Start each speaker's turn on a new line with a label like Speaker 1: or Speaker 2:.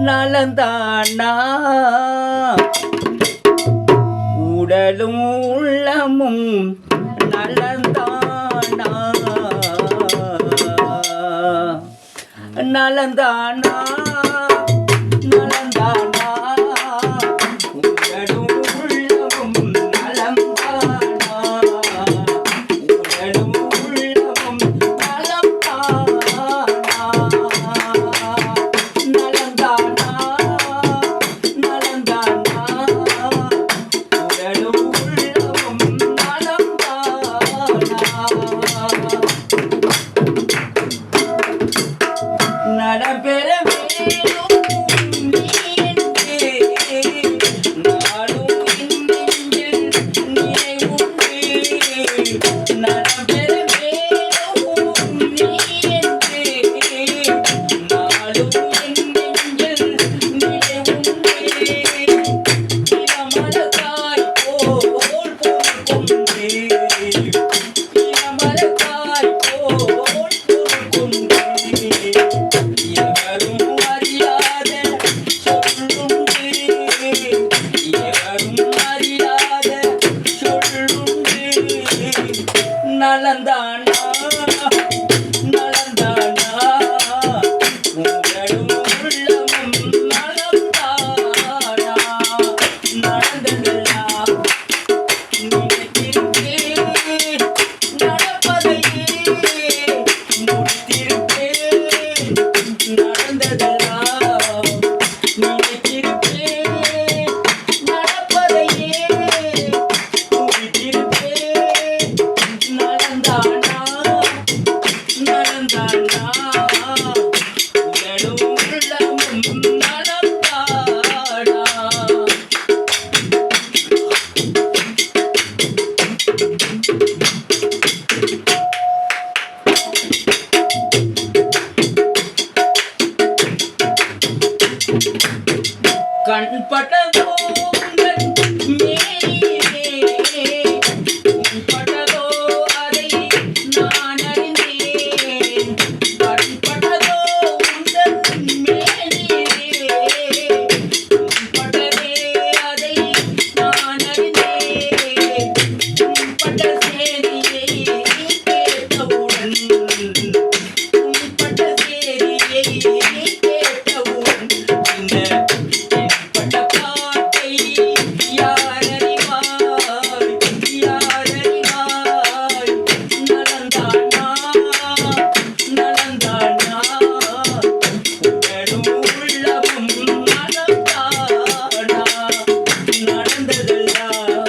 Speaker 1: நலந்தானா உடலும் உள்ளமும் நலந்தானா நலந்தானா நலந்தானா உடலும் உள்ளமும் நலந்தானா உடலும் உள்ளமும் நலந்தானா நலந்தானா நலந்தானா உடலும் உள்ளமும் நலந்தானா நடப்பெற நலந்தானா நலந்தானா உடலும் உள்ளமும் நலந்தானா நடந்ததெல்லாம் நினைத்திருப்பேன் நடப்பதையே முடித்திருப்பேன் நடந்ததெல்லாம் நினைத்திருப்பேன் நடப்பதையே முடித்திருப்பேன் நலந்தானா நலந்தானா உடலும் உள்ளமும் நலந்தானா கண்பட்டதோ உங்கள் மேனிலே உண்பட்டதோ அதை நான் அறிந்தேன் கண்பட்டதோ உங்கள் மேனிலே உண்பட்டதே அதை நான் அறிந்தேன் உண்பட்ட சேதியை கேட்டவுடன் உண்பட்ட சேதியை கேட்டவுடன் இந்த நடந்ததெல்லாம்